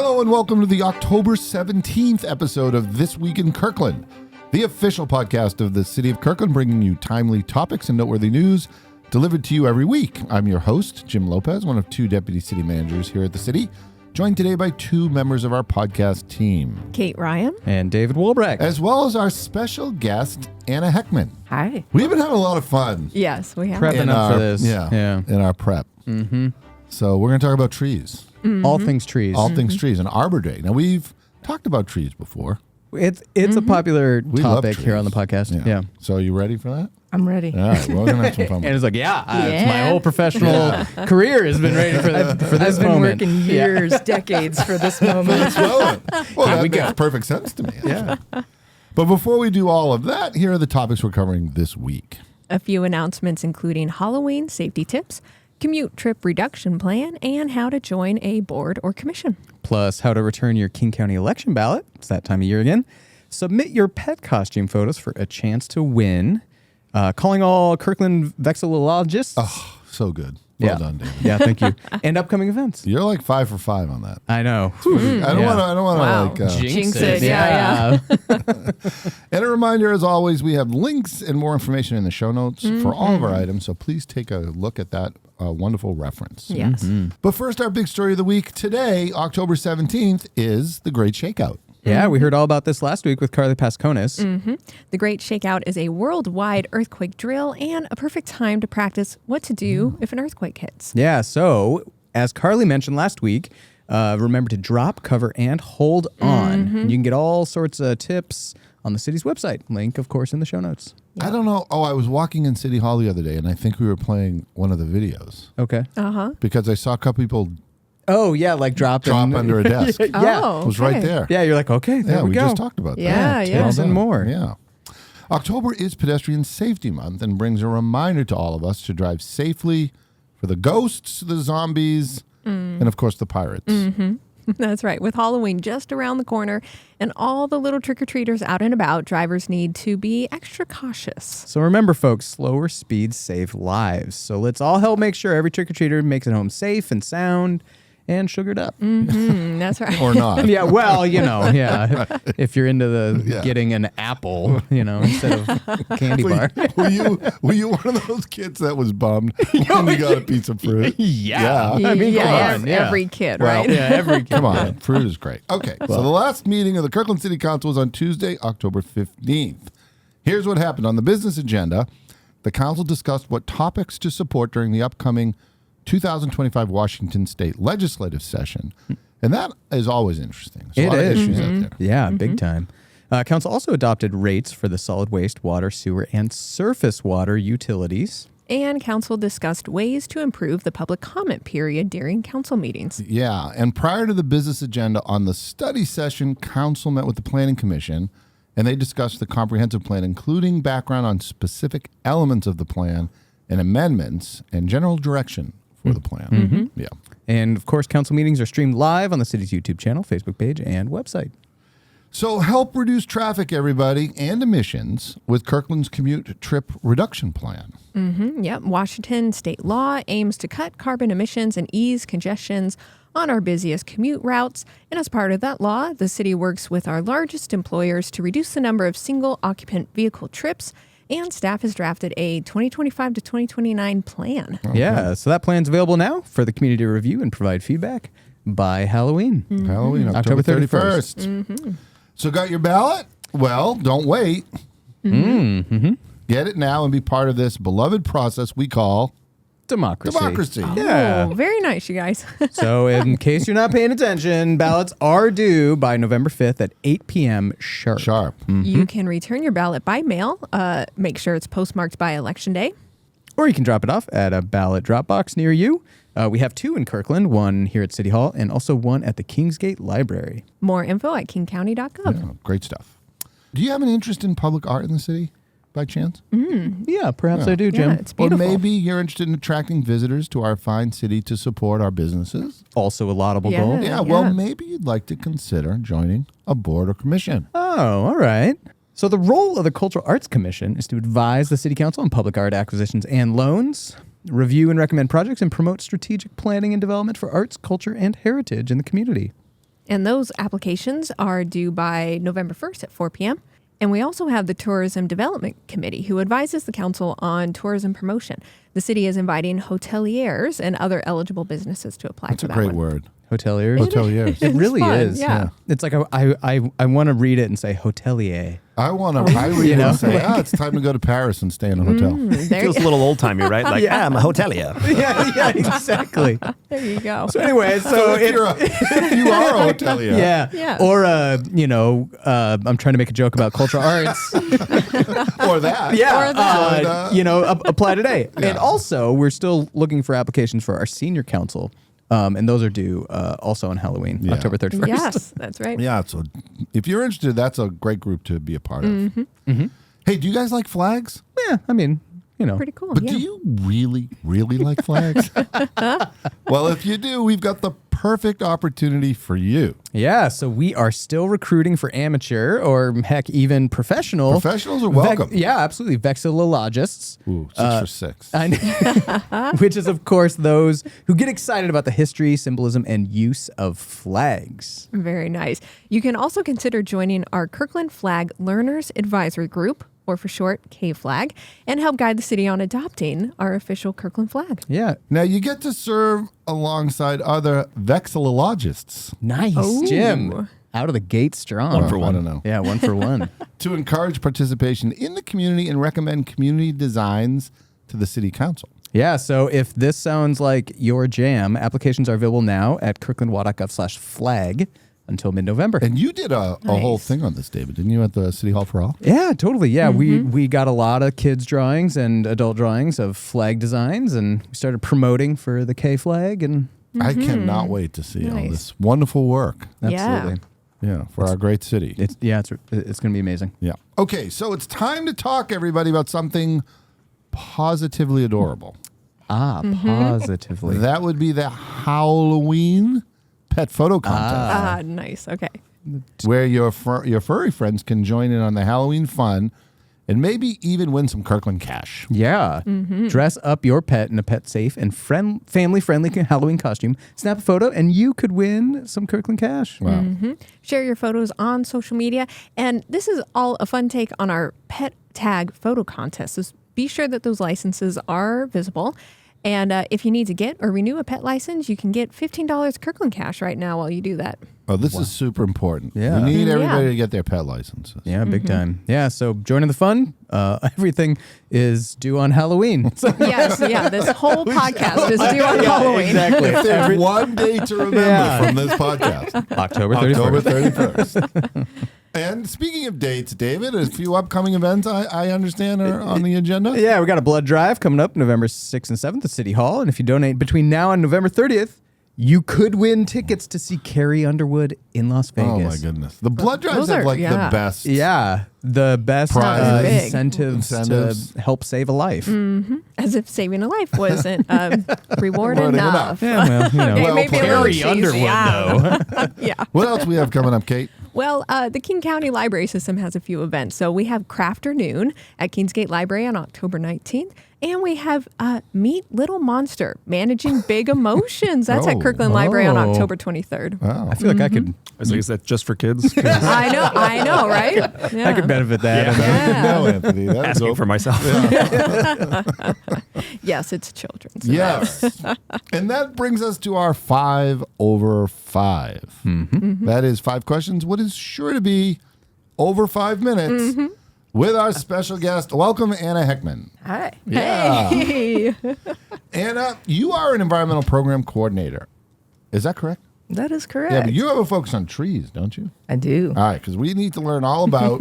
Hello and welcome to the October 17th episode of This Week in Kirkland, the official podcast of the City of Kirkland, bringing you timely topics and noteworthy news delivered to you every week. I'm your host, Jim Lopez, one of two deputy city managers here at the city, joined today by two members of our podcast team. Kate Ryan. And David Wolbrecht. As well as our special guest, Anna Heckman. Hi. We've been having a lot of fun. Yes, we have. Prepping up for this. Yeah, in our prep. Mm-hmm. So we're going to talk about trees. Mm-hmm. All things trees. All things trees and Arbor Day. Now, we've talked about trees before. It's a popular We love topic here on the trees. podcast. Yeah. So are you ready for that? I'm ready. All right, well, we're going to have some fun. And it's like, it's my Yeah. whole professional career has been ready for this I've been moment. working years, decades for this moment. Well, that we makes go. perfect sense to me. Yeah. But before we do all of that, here are the topics we're covering this week. A few announcements including Halloween safety tips, commute trip reduction plan, and how to join a board or commission. Plus, how to return your King County election ballot. It's that time of year again. Submit your pet costume photos for a chance to win. Calling all Kirkland vexillologists. Oh, so good. Well done, David. Yeah, thank you. And upcoming events. You're like 5 for 5 on that. I know. I don't want to Wow. like. Jinx it. Yeah. And a reminder, as always, we have links and more information in the show notes for all of our items. So please take a look at that wonderful reference. Yes. But first, our big story of the week today, October 17th, is the Great Shakeout. Yeah, we heard all about this last week with Carly Pasconis. The Great Shakeout is a worldwide earthquake drill and a perfect time to practice what to do if an earthquake hits. Yeah, so as Carly mentioned last week, remember to drop, cover, and hold on. You can get all sorts of tips on the city's website. Link, of course, in the show notes. I don't know. Oh, I was walking in City Hall the other day, and I think we were playing one of the videos Okay. because I saw a couple people Oh, yeah, like drop under a desk. It Yeah. Oh, was right okay. there. Yeah, you're like, okay, there Yeah, we we go. just talked about Yeah, that. yeah. Tips and more. Yeah. October is Pedestrian Safety Month and brings a reminder to all of us to drive safely for the ghosts, the zombies, and of course the pirates. That's right. With Halloween just around the corner and all the little trick-or-treaters out and about, drivers need to be extra cautious. So remember, folks, slower speeds save lives. So let's all help make sure every trick-or-treater makes it home safe and sound and sugared up. That's right. Or not. Yeah, well, if you're into the getting an apple, instead of candy bar. Were you one of those kids that was bummed when you got a piece of fruit? Yeah. Yeah. I mean, come Yes, on. Yeah. every kid, Well, right? Yeah, every kid. Come on, fruit is great. Okay, so the last meeting of the Kirkland City Council was on Tuesday, October 15th. Here's what happened. On the business agenda, the council discussed what topics to support during the upcoming 2025 Washington State Legislative Session. And that is always interesting. There's a lot of issues out there. Yeah, big time. Council also adopted rates for the solid waste, water, sewer, and surface water utilities. And council discussed ways to improve the public comment period during council meetings. Yeah, and prior to the business agenda on the study session, council met with the Planning Commission, and they discussed the comprehensive plan, including background on specific elements of the plan and amendments and general direction for the plan. Yeah. And, of course, council meetings are streamed live on the city's YouTube channel, Facebook page, and website. So help reduce traffic, everybody, and emissions with Kirkland's commute trip reduction plan. Yep. Washington state law aims to cut carbon emissions and ease congestions on our busiest commute routes. And as part of that law, the city works with our largest employers to reduce the number of single occupant vehicle trips. And staff has drafted a 2025 to 2029 plan. Yeah, so that plan's available now for the community to review and provide feedback by Halloween. Halloween, October 31st. So got your ballot? Well, don't wait. Get it now and be part of this beloved process we call Democracy. Oh, very nice, you guys. So in case you're not paying attention, ballots are due by November 5th at 8 p.m. sharp. You can return your ballot by mail. Make sure it's postmarked by Election Day. Or you can drop it off at a ballot drop box near you. We have two in Kirkland, one here at City Hall and also one at the Kingsgate Library. More info at kingcounty.gov. Yeah, great stuff. Do you have an interest in public art in the city by chance? Yeah, perhaps I do, Jim. Yeah, it's Or beautiful. maybe you're interested in attracting visitors to our fine city to support our businesses? Also a laudable Yeah. goal. Yeah, well, maybe you'd like to consider joining a board or commission. Oh, all right. So the role of the Cultural Arts Commission is to advise the City Council on public art acquisitions and loans, review and recommend projects, and promote strategic planning and development for arts, culture, and heritage in the community. And those applications are due by November 1st at 4 p.m. And we also have the Tourism Development Committee, who advises the council on tourism promotion. The city is inviting hoteliers and other eligible businesses to apply That's for a that great one. word. Hoteliers. Hoteliers. It really fun, is. yeah. It's like I want to read it and say hotelier. I want to. I read it and say, it's time to go to Paris and stay in a hotel. There, Feels a little old timey, right? Like, I'm a hotelier. yeah, exactly. there you go. So anyway, so If you are a hotelier. yeah. Yes. Or I'm trying to make a joke about cultural arts. Or that. Yeah, Or that. apply today. Yeah. And also, we're still looking for applications for our senior council, and those are due also on Halloween, Yeah. October 31st. Yes, that's right. Yeah, so if you're interested, that's a great group to be a part of. Mm-hmm. Hey, do you guys like flags? Yeah, I mean, Pretty cool. But yeah. do you really, really like flags? Well, if you do, we've got the perfect opportunity for you. Yeah, so we are still recruiting for amateur or heck, even professional. Professionals are welcome. Yeah, absolutely. Vexillologists. Ooh, 6 for 6. Which is, of course, those who get excited about the history, symbolism, and use of flags. Very nice. You can also consider joining our Kirkland Flag Learners Advisory Group, or for short, K-Flag, and help guide the city on adopting our official Kirkland flag. Yeah. Now, you get to serve alongside other vexillologists Nice, Ooh. Jim. Out of the gate strong. One for I one. don't know. Yeah, 1 for 1. To encourage participation in the community and recommend community designs to the city council. Yeah, so if this sounds like your jam, applications are available now at kirklandwatt.gov/flag until mid-November. And you did a whole Nice. thing on this, David, didn't you, at the City Hall for All? Yeah, totally. Yeah, we got a lot of kids' drawings and adult drawings of flag designs, and we started promoting for the K flag, and I cannot wait to see all Nice. this wonderful work. absolutely, Yeah, for our great city. it's going to be amazing. Yeah. Okay, so it's time to talk, everybody, about something positively adorable. Positively. That would be the Halloween pet photo contest, Nice. Okay. where your furry friends can join in on the Halloween fun and maybe even win some Kirkland cash. Yeah. Dress up your pet in a pet safe and family-friendly Halloween costume. Snap a photo, and you could win some Kirkland cash. Wow. Share your photos on social media. And this is all a fun take on our pet tag photo contest. So be sure that those licenses are visible. And if you need to get or renew a pet license, you can get $15 Kirkland cash right now while you do that. Oh, this is super important. Yeah. We need Yeah. everybody to get their pet licenses. Yeah, big time. Yeah, so joining the fun. Everything is due on Halloween. So Yes, yeah. This whole podcast is due on Halloween. exactly. If there's one day to remember Yeah. from this podcast, October 31st. October 31st. And speaking of dates, David, a few upcoming events I understand are on the agenda. Yeah, we got a blood drive coming up November 6th and 7th at City Hall. And if you donate between now and November 30th, you could win tickets to see Carrie Underwood in Las Vegas. Oh my goodness. The blood drives Those have are- like the yeah. best. Yeah, the best Prizes. Big. incentives to help save a life. As if saving a life wasn't reward Reward enough. Yeah, well, you know. Okay, Well maybe a played. little Carrie cheesy. Underwood, Yeah. Yeah. What else we have coming up, Kate? Well, the King County Library System has a few events. So we have Crafternoon at Kingsgate Library on October 19th. And we have Meet Little Monster, Managing Big Emotions. That's at Oh. Kirkland Library on Oh. October 23rd. Wow. I feel like I could Is that just for kids? I know, right? Yeah. I could benefit that. Yeah. No, Anthony. That is Asking over. for myself. Yes, it's children's. Yes. And that brings us to our 5 over 5. That is 5 questions. What is sure to be over 5 minutes with our special guest. Welcome, Anna Heckman. Hi. Yeah. Hey. Anna, you are an environmental program coordinator. Is that correct? That is correct. Yeah, but you have a focus on trees, don't you? I do. All right, because we need to learn all about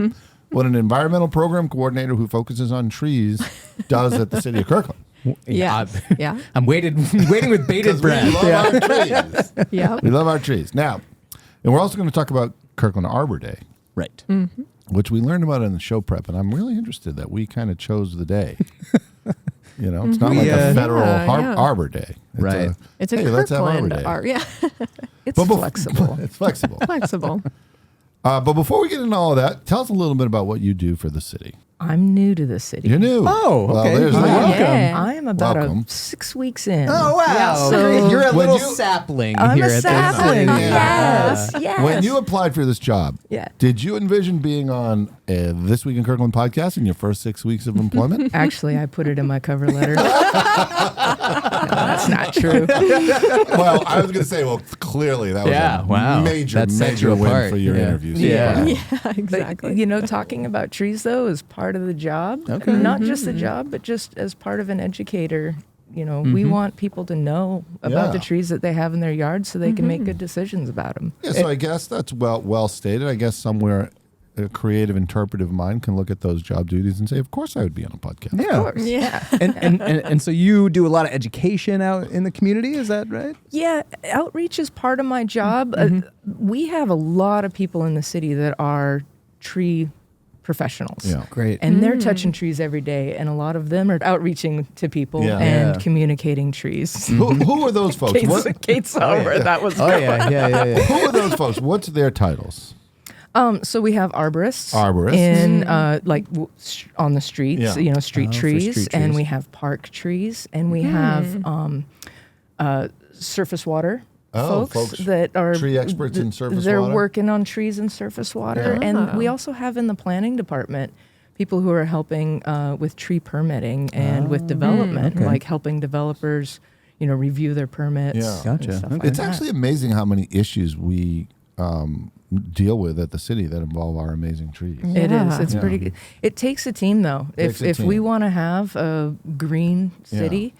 what an environmental program coordinator who focuses on trees does at the city of Kirkland. Yeah. Yeah. I'm waiting with bated We breath. love our trees. Yeah. We love our trees. Now, and we're also going to talk about Kirkland Arbor Day, Right. which we learned about in the show prep, and I'm really interested that we kind of chose the day. You know, it's not like a federal Yeah. Arbor Day. It's Right. It's a hey, let's have Arbor Kirkland Day. art. Yeah. It's But bef- flexible. It's flexible. Flexible. But before we get into all of that, tell us a little bit about what you do for the city. I'm new to the city. You're new. Oh, Well, okay. there's Welcome. that. I am about Welcome. 6 weeks in. Oh, wow. Yeah, so You're a When little you- sapling I'm here a at sapling. this. Yes, yes. When you applied for this job, Yeah. did you envision being on This Week in Kirkland podcast in your first 6 weeks of employment? Actually, I put it in my cover letter. That's not true. Well, I was going to say, clearly that was Yeah, a wow. major, That sets major you win apart. for your Yeah. interviews. Yeah. Yeah, But, exactly. talking about trees, though, is part of the job. Okay. Not just the job, but just as part of an educator. We want people to know about the Yeah. trees that they have in their yard so they can make good decisions about them. Yeah, so I guess that's well stated. I guess somewhere a creative, interpretive mind can look at those job duties and say, of course I would be on a podcast. Yeah. Yeah. And so you do a lot of education out in the community, is that right? Yeah, outreach is part of my job. We have a lot of people in the city that are tree professionals. Yeah. Great. And they're touching trees every day, and a lot of them are outreaching to people Yeah. and Yeah. communicating trees. Who are those folks? Kate saw where that was Oh, going. yeah. Who are those folks? What's their titles? So we have arborists, Arborists. in on the streets, Yeah. street Oh, for trees, street and trees. we have park trees, and we have surface water. Oh, Folks that are tree experts in surface they're water? working on trees and surface water, Yeah. and we also have in the planning department people who are helping with tree permitting and with development, like helping developers, review their permits. Yeah. and Gotcha. stuff Okay. like It's that. actually amazing how many issues we deal with at the city that involve our amazing trees. It is. Yeah. It's pretty good. It takes a team, though. Takes If a we team. want to have a green Yeah. city,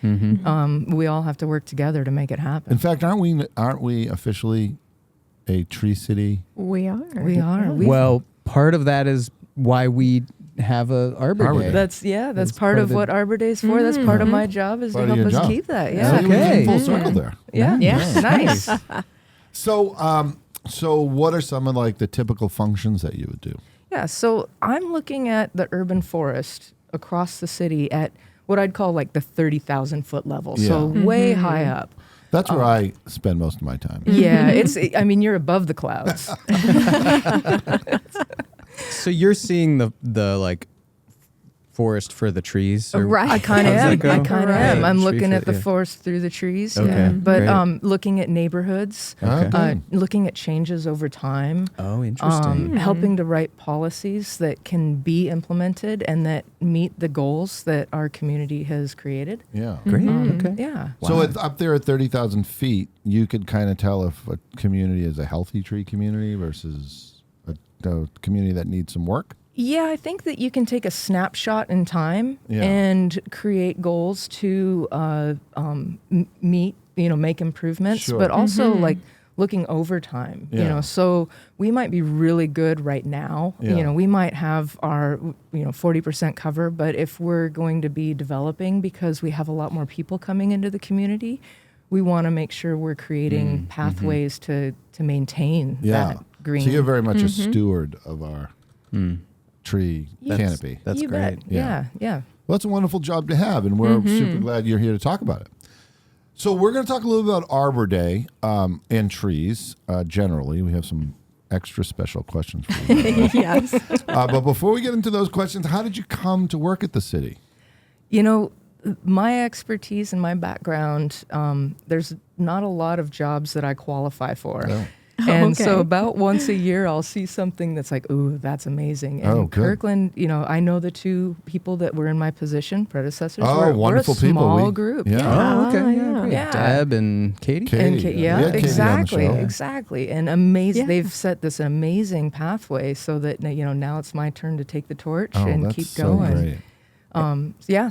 we all have to work together to make it happen. In fact, aren't we officially a tree city? We are. We are. We've- Well, part of that is why we have a Arbor Arbor Day. Day. That's That's part part of of the- what Arbor Day's for. That's part of my job is Part to of help your us job. keep that. So Yeah. you came Okay. full circle there. Yeah. Yeah. Nice. So what are some of like the typical functions that you would do? Yeah. So I'm looking at the urban forest across the city at what I'd call like the 30,000 foot level. So Yeah. way high up. That's where I spend most of my time. Yeah. You're above the clouds. So you're seeing the like forest for the trees, or Right. I kind of How does am. that I go? kind of Right. am. I'm Tree looking fit, at the yeah. forest through the trees. Okay, Yeah. But great. looking at neighborhoods, Okay. looking at changes over time. Oh, interesting. Helping to write policies that can be implemented and that meet the goals that our community has created. Yeah. Great. Okay. Yeah. So it's up there at 30,000 feet. You could kind of tell if a community is a healthy tree community versus a community that needs some work. Yeah, I think that you can take a snapshot in time Yeah. and create goals to meet, make improvements, Sure. but also like looking over time, Yeah. so we might be really good right now. Yeah. We might have our, 40% cover, but if we're going to be developing because we have a lot more people coming into the community, we want to make sure we're creating pathways to maintain Yeah. that green. So you're very much a steward of our tree canopy. That's You great. bet. Yeah. Yeah. Well, that's a wonderful job to have, and we're super glad you're here to talk about it. So we're going to talk a little bit about Arbor Day and trees generally. We have some extra special questions for you. Yes. But before we get into those questions, how did you come to work at the city? My expertise and my background, there's not a lot of jobs that I qualify for. Oh. And so Okay. about once a year, I'll see something that's like, ooh, that's amazing. And Oh, good. Kirkland, I know the two people that were in my position, predecessors. Oh, we're wonderful a small people. group. Yeah. Oh, okay. Ah, Yeah, yeah. great. Yeah. Deb and Katie. Katie. And We yeah, had Katie on the exactly, show. exactly. And amazing. Yeah. They've set this amazing pathway so that, now it's my turn to take the torch Oh, and that's keep so going. great.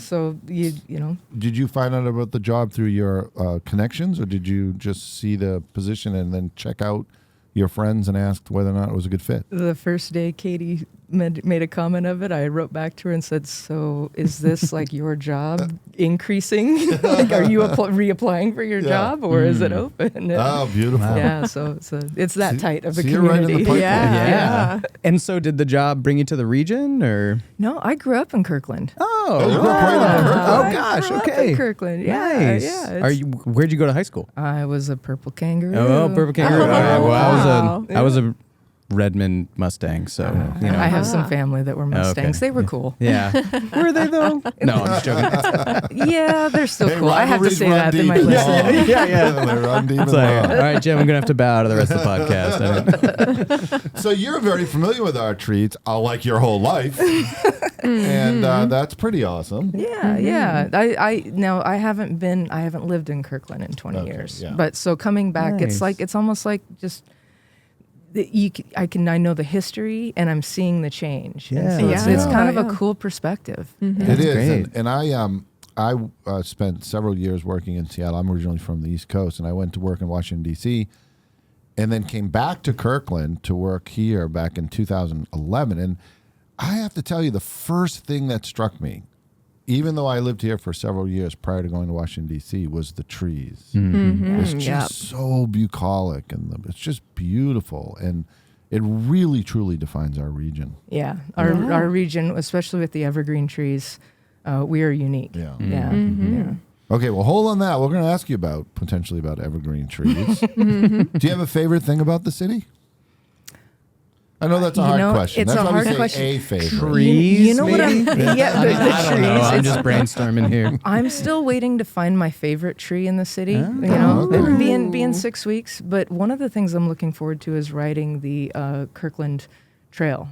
So you know, Did you find out about the job through your connections, or did you just see the position and then check out your friends and asked whether or not it was a good fit? the first day Katie made a comment of it, I wrote back to her and said, "So is this like your job increasing? Like, are you reapplying for your Yeah. job, or is it open?" And Oh, beautiful. yeah, so it's that tight of a so you're right in the community. pipeline. Yeah. And so did the job bring you to the region, or? No, I grew up in Kirkland. Oh, you grew up right in Kirkland. Oh I gosh, grew up in okay. Kirkland. Yeah, Nice. yeah. Are you? Where'd you go to high school? I was a purple kangaroo. Oh, purple kangaroo. Oh, All right. Well, wow. I was a Redmond Mustang, so you know. I have some family that were Mustangs. Okay. They were cool. Yeah. Were they though? No, I'm just joking. Yeah, they're still Hey, cool. I have to rivalries say run that. They deep might and listen. long. Yeah. They run deep and It's like, long. all right, Jim, I'm gonna have to bow to the rest of the podcast. I think. So you're very familiar with our treats, like your whole life, and that's pretty awesome. Yeah. I haven't lived in Kirkland in 20 years. yeah. But so coming back, Nice. it's almost like just I know the history and I'm seeing the change. And Yeah. so it's Yeah. kind of Yeah. a cool perspective. It That's is, great. and I spent several years working in Seattle. I'm originally from the East Coast, and I went to work in Washington D.C. and then came back to Kirkland to work here back in 2011. And I have to tell you, the first thing that struck me, even though I lived here for several years prior to going to Washington D.C., was the trees. It's just Yep. so bucolic, and it's just beautiful, and it really truly defines our region. Yeah. Our region, especially with the evergreen trees, we are unique. Yeah. Yeah. Yeah. Okay, well, hold on that. We're going to ask you potentially about evergreen trees. Do you have a favorite thing about the city? I know that's a hard question. it's That's a why hard we say question. a favorite. Trees. You know what I'm? maybe? Yeah, I the don't know. trees. I'm It's just brainstorming here. I'm still waiting to find my favorite tree in the city. okay. Being 6 weeks. But one of the things I'm looking forward to is riding the Kirkland Trail,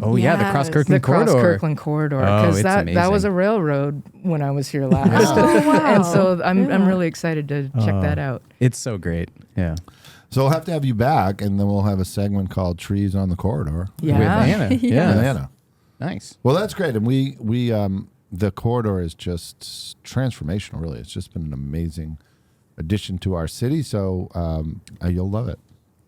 Oh yeah, the Yes. Cross the Kirkland corridor. Cross Kirkland corridor, Oh, because it's that was amazing. a railroad when I was here last, Oh, wow. and so I'm really excited to check that out. It's so great. Yeah. So we'll have to have you back, and then we'll have a segment called Trees on the Corridor Yeah. With Anna. with Yeah. Anna. Nice. Well, that's great. And we the corridor is just transformational, really. It's just been an amazing addition to our city, so you'll love it.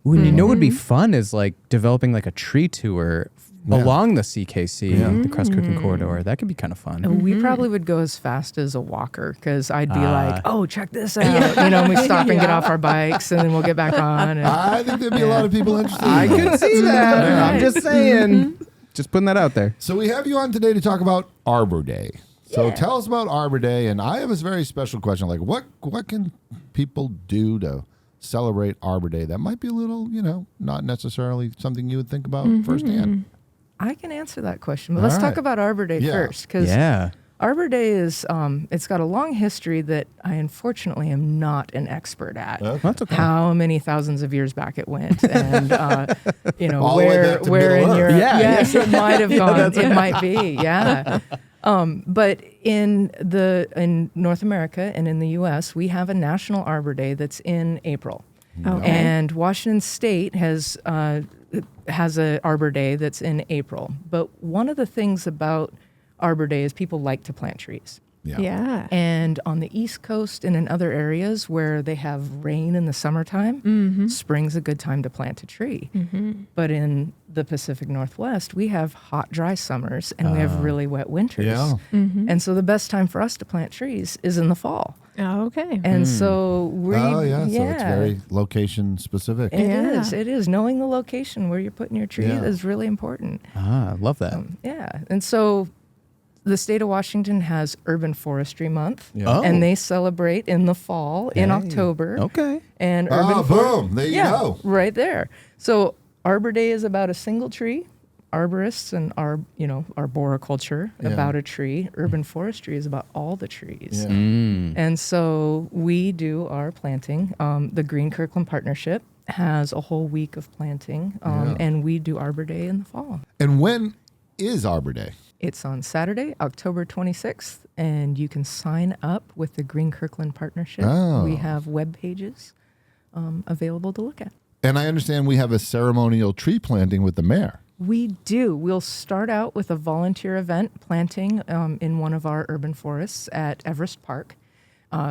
Ooh, and you know what would be fun is like developing like a tree tour along the CKC, the Cross Kirkland corridor. That could be kind of fun. We probably would go as fast as a walker because I'd be like, "Oh, check this out!" And we stop and get off our bikes, and then we'll get back on. And I think there'd be a lot of people interested. I in could that. see that. I'm just saying. Just putting that out there. So we have you on today to talk about Arbor Day. So tell us about Arbor Day, and I have a very special question. Like, what can people do to celebrate Arbor Day that might be a little, not necessarily something you would think about firsthand? I can answer that question, but let's All talk right. about Arbor Day Yeah. first, because Yeah. Arbor Day is it's got a long history that I unfortunately am not an expert at. Okay. That's okay. How many thousands of years back it went, and All the way where back to where in Middle Europe? Earth. Yeah, Yes, it might have gone. It might be, yeah. But in North America and in the U.S., we have a National Arbor Day that's in April. Okay. And Washington State has a Arbor Day that's in April. But one of the things about Arbor Day is people like to plant trees. Yeah. And on the East Coast and in other areas where they have rain in the summertime, spring's a good time to plant a tree. But in the Pacific Northwest, we have hot, dry summers and we have really wet winters. Yeah. And so the best time for us to plant trees is in the fall. Okay. And so we So it's very location specific. It is. Knowing the location where you're putting your tree Yeah. is really important. Ah, I love that. Yeah. And so the state of Washington has Urban Forestry Month, Yeah. and they celebrate in the fall, in October. Okay. And Boom. There you go. right there. So Arbor Day is about a single tree. Arborists and arboriculture about a tree. Urban forestry is about all the trees. Yeah. And so we do our planting. The Green Kirkland Partnership has a whole week of planting, and we do Arbor Day in the fall. And when is Arbor Day? It's on Saturday, October 26th, and you can sign up with the Green Kirkland Partnership. Oh. We have web pages available to look at. And I understand we have a ceremonial tree planting with the mayor. We do. We'll start out with a volunteer event planting in one of our urban forests at Everest Park.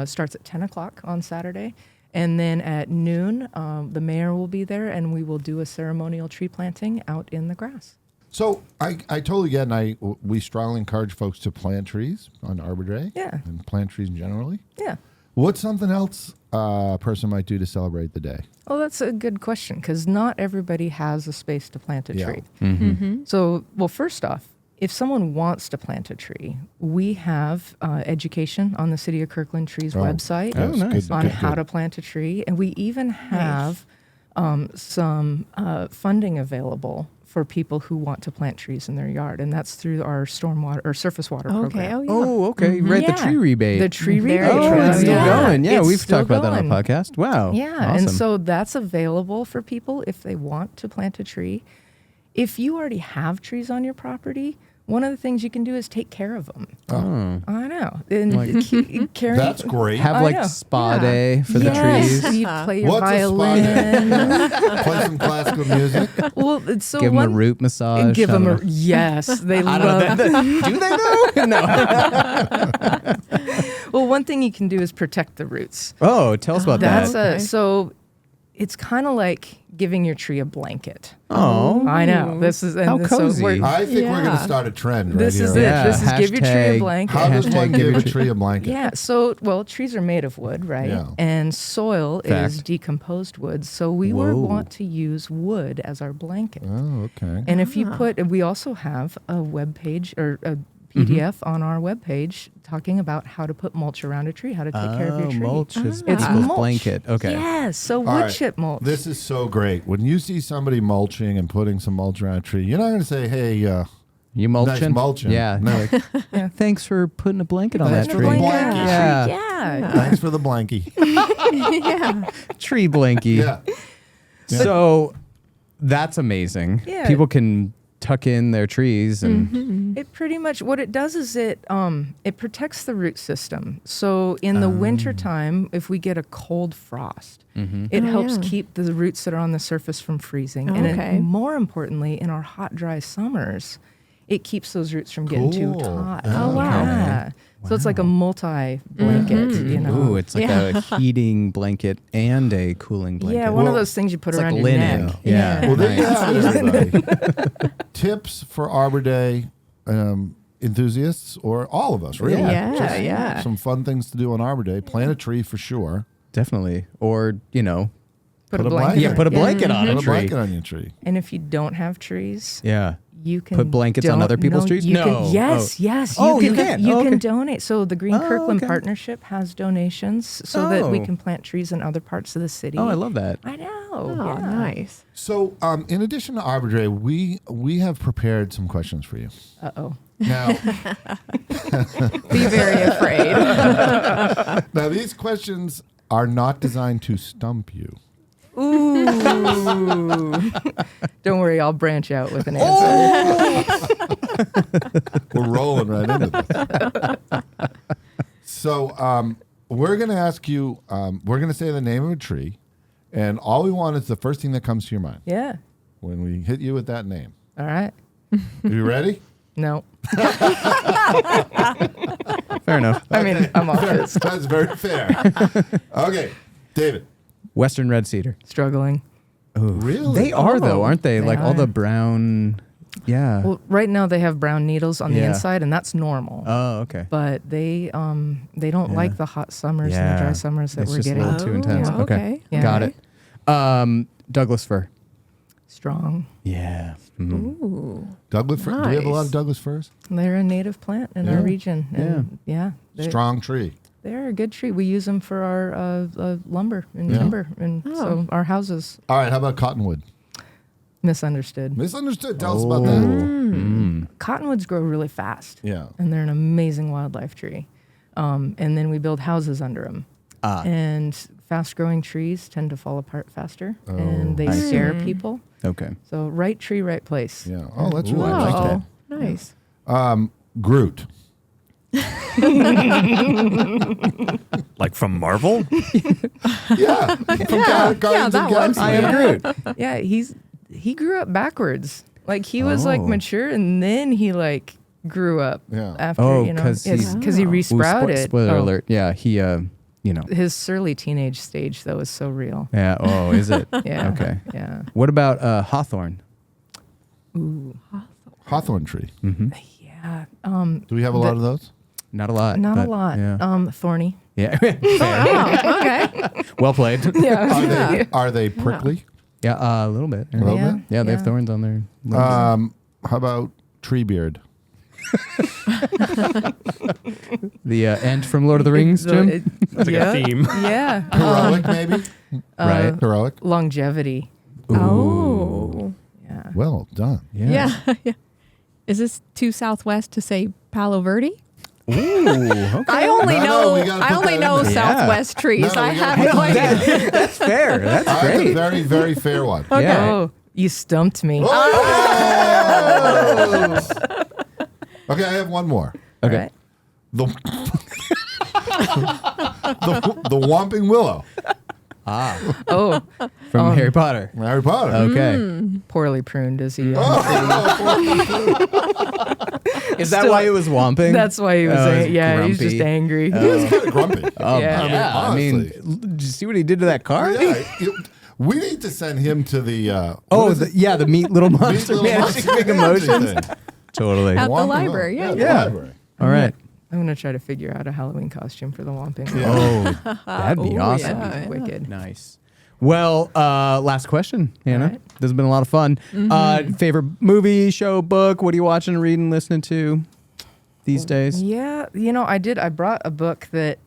Starts at 10 o'clock on Saturday. And then at noon, the mayor will be there, and we will do a ceremonial tree planting out in the grass. So I totally get, and we strongly encourage folks to plant trees on Arbor Day. Yeah. And plant trees generally. Yeah. What's something else a person might do to celebrate the day? Well, that's a good question, because not everybody has a space to plant a Yeah. tree. So, first off, if someone wants to plant a tree, we have education on the City of Kirkland Trees website yes, nice. on good. how to plant a tree. And we even have some funding available for people who want to plant trees in their yard, and that's through our stormwater or surface water Okay. program. Oh, yeah. Oh, okay. Right, the Yeah. tree rebate. The tree Very rebate. true. Oh, program. it's still going. Yeah, It's we've still talked about that on the going. podcast. Wow. Yeah, Awesome. and so that's available for people if they want to plant a tree. If you already have trees on your property, one of the things you can do is take care of them. I know. And caring, That's great. Have I like know. spa Yeah. day for the yes, trees. you play your What's a spa violin. Play some classical music. Well, so Give them a one, root massage. give I them don't a yes. They know. I love. don't know. Do they know? No. Well, one thing you can do is protect the roots. Oh, tell us about That's that. so. It's kind of like giving your tree a blanket. Oh. I know. This is How cozy. I think we're going to Yeah. start a trend right This here. is it. Yeah, This is give your tree a hashtag- blanket. How does Hashtag one give give your a tree- tree a blanket? Yeah. So, well, trees are made of wood, right? Yeah. And soil Fact. is decomposed wood. So we Whoa. want to use wood as our blanket. Oh, okay. And if you we also have a web page or a PDF on our web page talking about how to put mulch around a tree, how to take care of your tree. Mulch is It's people's mulch. blanket. Okay. Yes. So All wood right. chip mulch. This is so great. When you see somebody mulching and putting some mulch around a tree, you're not going to say, hey, You mulching? nice mulching. Yeah. No. Yeah. Thanks for putting a blanket on Thanks that for tree. the blanket. Yeah. Yeah. Thanks for the blankie. Yeah. Tree blankie. Yeah. So that's amazing. Yeah. People can tuck in their trees and It pretty much what it does is it protects the root system. So in the winter time, if we get a cold frost, it helps keep the roots that are on the surface from freezing. And Okay. more importantly, in our hot, dry summers, it keeps those roots from getting too Cool. hot. Oh, wow. Yeah. So it's like a multi-blanket, you know. ooh, it's like a heating blanket and a cooling blanket. Yeah, one of Well, those things you put it's around like your linen. neck. Yeah. Well, there you Nice. have it, everybody. Tips for Arbor Day enthusiasts or all of us, really. Yeah, Just yeah. some fun things to do on Arbor Day. Plant a tree for sure. Definitely. Or, you know, Put a Put a blanket. blanket. yeah, put a blanket on Put a a tree. blanket on your tree. And if you don't have trees, Yeah. you can Put blankets on other people's trees? You No. can, yes, Oh. yes. Oh, you can? You Oh, can okay. donate. So the Green Oh, Kirkland okay. Partnership has donations so that we Oh. can plant trees in other parts of the city. Oh, I love that. I know. Oh, yeah. nice. So, in addition to Arbor Day, we have prepared some questions for you. Uh-oh. Now, Be very afraid. now these questions are not designed to stump you. Ooh. Don't worry, I'll branch out with an Oh! answer. We're rolling right into this. So, we're going to ask you. We're going to say the name of a tree, and all we want is the first thing that comes to your mind Yeah. when we hit you with that name. All right. Are you ready? No. Fair enough. I mean, I'm off this. That's very fair. Okay, David. Western red cedar. Struggling. Really? They are, though, aren't they? They Like all are. the brown. Yeah. Well, right now they have brown needles on the Yeah. inside, and that's normal. Oh, okay. But they don't like the hot summers and the dry summers that It's we're just getting. a little too intense. Oh, okay. Yeah. Got it. Douglas fir. Strong. Yeah. Ooh. Douglas fir. Do we have a lot of Nice. Douglas firs? They're a native plant in Yeah. our region. And Strong tree. They're a good tree. We use them for our lumber and Yeah. timber, and so our houses. All right. How about cottonwood? Misunderstood. Misunderstood. Tell us about that. Cottonwoods grow really fast. Yeah. And they're an amazing wildlife tree. And then we build houses under them. And fast-growing trees tend to fall apart faster, and they scare people. Okay. So right tree, right place. Yeah. Oh, that's Ooh, really I like nice. Oh, nice. Groot. Like from Marvel? Yeah. From Guardians that of the one. Galaxy. I am Groot. Yeah, he grew up backwards. Like he was like Oh. mature, and then he like grew up Yeah. after Oh, you know 'cause he- because he Oh. Ooh, resprouted. spoiler Oh, alert. Yeah. He, you know. His surly teenage stage though is so real. Yeah. Oh, is it? Yeah. Okay. Yeah. What about hawthorn? Ooh. Hawthorn tree. Yeah. Do we have a lot of those? Not a lot. Not a but, lot. Yeah. Thorny. Yeah. Oh, okay. Well played. Yeah. Are they prickly? Yeah, a little bit. A little Yeah. bit? Yeah, they have Yeah. thorns on their limbs. How about tree beard? The ant from Lord of the Rings, Jim? That's like a theme. Yeah. Heroic, maybe? Right. Heroic. Longevity. Oh. Yeah. Well done. Yeah. Yeah. Is this too southwest to say Palo Verde? Ooh, okay. I only No, we gotta I put only that know in there. southwest trees. No, I we have gotta no put that idea. That's fair. That's That's a great. very, very fair one. Yeah. Oh, you stumped me. Oh! Okay, I have one more. Okay. All right. The the Whomping Willow. Oh, From Harry Potter. Harry Potter. Okay. poorly pruned is he? Is that why it was whomping? That's why he was. Oh, He's just grumpy. angry. He's kind of grumpy. Oh, Yeah. yeah. I mean, honestly. did you see what he did to that car? We need to send him to the. Oh, what is it? the Meat Little Meet Monster Little Managing Monster Big Emotions. thing. Totally. At the Whomping library, Willow. yeah. The Yeah. library. All right. I'm gonna try to figure out a Halloween costume for the Whomping. Oh, that'd be Oh, awesome. yeah. Wicked. Nice. Well, last question, Hannah. All right. This has been a lot of fun. Favorite movie, show, book? What are you watching, reading, listening to these days? Yeah, I did. I brought a book that,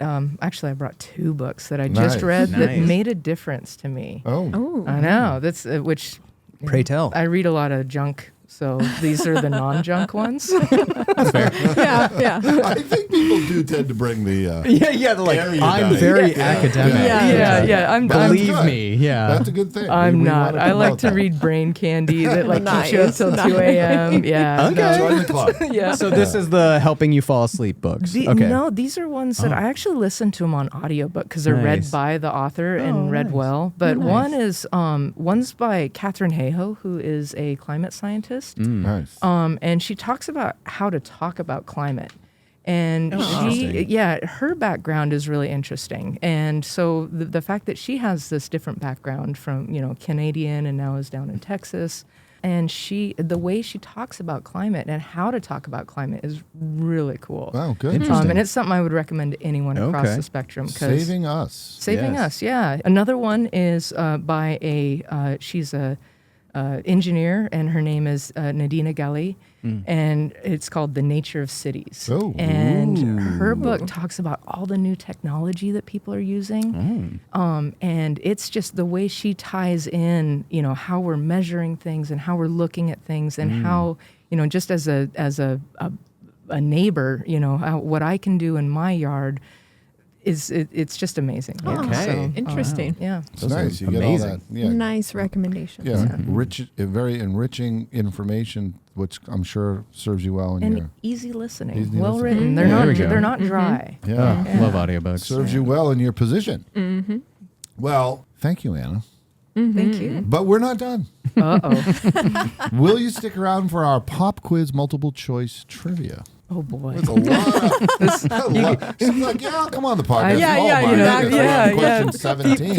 actually, I brought 2 books that I just Nice. read that Nice. made a difference to me. Oh. Oh. I know. That's which. Pray tell. I read a lot of junk, so these are the non-junk ones. Yeah, yeah. I think people do tend to bring the. Yeah. They're like, Erudite. I'm very Yeah. academic. Yeah. I'm That's Believe good. me, yeah. That's a good thing. I'm We not. wanna I like promote to that. read brain candy that keeps you up Nice, till nice. 2 a.m. Yeah. Okay. Join the club. Yeah. So this is the helping you fall asleep books. Okay. No, these are ones that I actually listen to them on audiobook because they're read Nice. by the author Oh, and read nice. well. But Nice. one is one's by Katherine Hayhoe, who is a climate scientist. Nice. And she talks about how to talk about climate. And interesting. her background is really interesting. And so the fact that she has this different background from, Canadian and now is down in Texas. And the way she talks about climate and how to talk about climate is really cool. Wow, good. Interesting. And it's something I would recommend to anyone across Okay. the spectrum. 'Cause Saving us. Saving Yes. us, yeah. Another one is by she's a engineer, and her name is Nadina Gali, and it's called The Nature of Cities. Oh. And her book talks about all the new technology that people are using, and it's just the way she ties in, how we're measuring things and how we're looking at things, and how, just as a neighbor, what I can do in my yard. It's just amazing. Yeah. Okay. So, Interesting. yeah. It's Those are nice. You get all amazing. that. Yeah. Nice recommendations. Yeah, very enriching information, which I'm sure serves you well in And your. easy listening, Easy well listening. written. They're Yeah, not there we go. they're not dry. Yeah, Love audiobooks. serves you well in your position. Mm-hmm. Well, thank you, Anna. Thank you. But we're not done. Uh-oh. Will you stick around for our pop quiz multiple choice trivia? Oh boy. It's a lot. She's like, yeah, I'll come on the podcast. Yeah, Oh, yeah, my you know, goodness, yeah, question yeah. 17.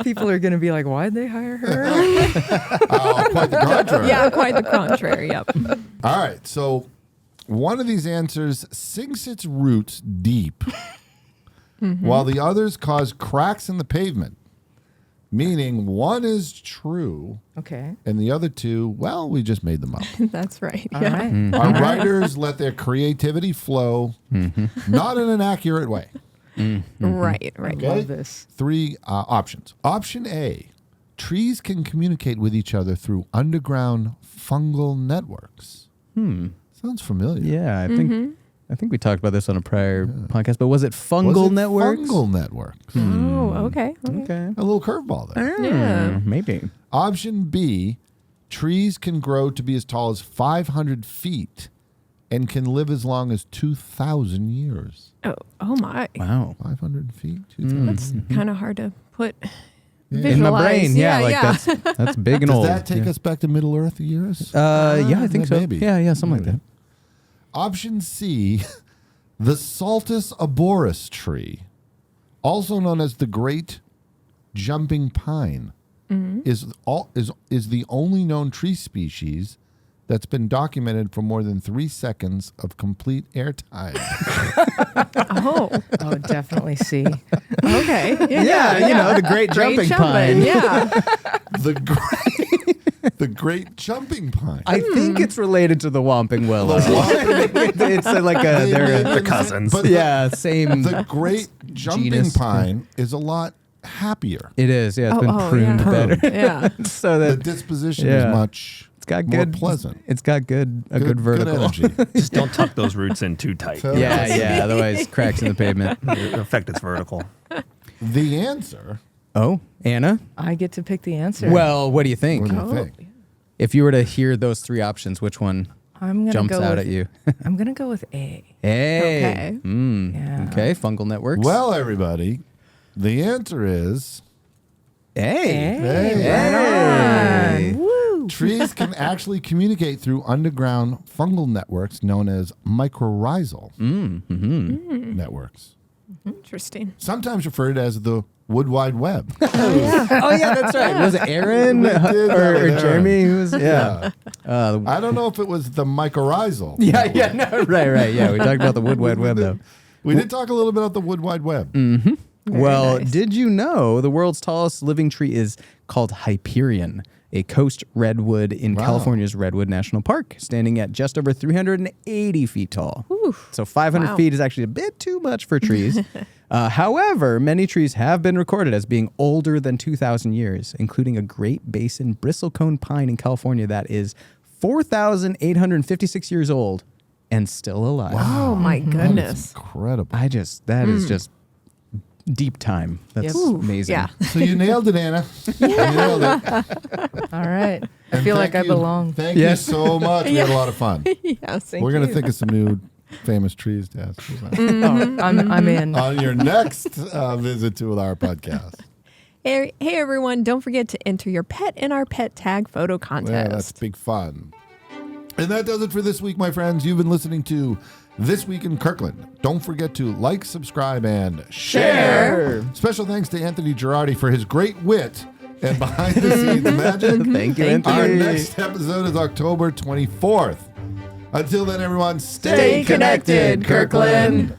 People are gonna be like, why'd they hire her? Oh, quite the contrary. Yeah, quite the contrary. Yep. All right, so one of these answers sinks its roots deep, while the others cause cracks in the pavement. Meaning one is true, Okay. and the other two, well, we just made them up. That's right. All Yeah. right. Our writers let their creativity flow, not in an accurate way. Right. Right. Okay. Love this. 3 options. Option A, trees can communicate with each other through underground fungal networks. Sounds familiar. Yeah, I think we talked about this on a prior podcast, but was it fungal Was it networks? Fungal networks. Oh, okay. Okay. A little curveball there. Yeah. Maybe. Option B, trees can grow to be as tall as 500 feet and can live as long as 2,000 years. Oh my. Wow. 500 feet, 2,000. That's kind of hard to put. In my brain, Visualize. yeah, that's big and Does old. that take yeah. us back to Middle Earth years? Yeah, I think so. maybe. Yeah, something like that. Option C, the Saltus arboris tree, also known as the Great Jumping Pine, is the only known tree species that's been documented for more than 3 seconds of complete airtime. Oh, Oh, definitely see. okay. Yeah, the Great Jumping Pine. Yeah. The Great Jumping Pine. I think it's related to the Whomping Willow. It's they're The cousins. But yeah, same. the Great Jumping Genus. Pine is a lot happier. It is. Yeah, it's been pruned better. Yeah. So The that disposition is much it's got more good pleasant. It's got good vertical. Good energy. Just don't tuck those roots in too tight. So- Yeah. Otherwise, cracks in the pavement. The effect is vertical. The answer, Oh, Anna. I get to pick the answer. Well, what do you think? what do you think? If you were to hear those three options, which one I'm gonna jumps go out with, at you? I'm gonna go with A. Hey. Okay. Yeah. Okay. Fungal networks. Well, everybody, the answer is Hey. Hey. Woo! trees can actually communicate through underground fungal networks known as mycorrhizal networks, Interesting. sometimes referred as the Wood Wide Web. Oh yeah, that's right. Was it Aaron We did that with or Aaron. Jeremy? Who was? Yeah. I don't know if it was the mycorrhizal. Yeah. No, right. Yeah, we talked about the Wood Wide Web though. We did talk a little bit about the Wood Wide Web. Well, nice. did you know the world's tallest living tree is called Hyperion, a coast redwood in Wow. California's Redwood National Park, standing at just over 380 feet tall. So 500 Wow. feet is actually a bit too much for trees. However, many trees have been recorded as being older than 2,000 years, including a Great Basin bristlecone pine in California that is 4,856 years old and still alive. Oh my That is goodness. incredible. That is just deep time. That's Yep. amazing. Yeah. So you nailed it, Anna. You nailed it. All right. I And feel like thank I you- belong. Thank you Yes. so much. We had a lot of fun. Yes. We're going to think of some new famous trees to ask you about Oh, I'm in. on your next visit to our podcast. Hey, everyone, don't forget to enter your pet in our pet tag photo Yeah, contest. that's big fun. And that does it for this week, my friends. You've been listening to This Week in Kirkland. Don't forget to like, subscribe, and share. Special thanks to Anthony Girardi for his great wit and behind-the-scenes magic. Thank you, Thank Our Anthony. next episode is October 24th. Until then, everyone, Stay connected, Kirkland.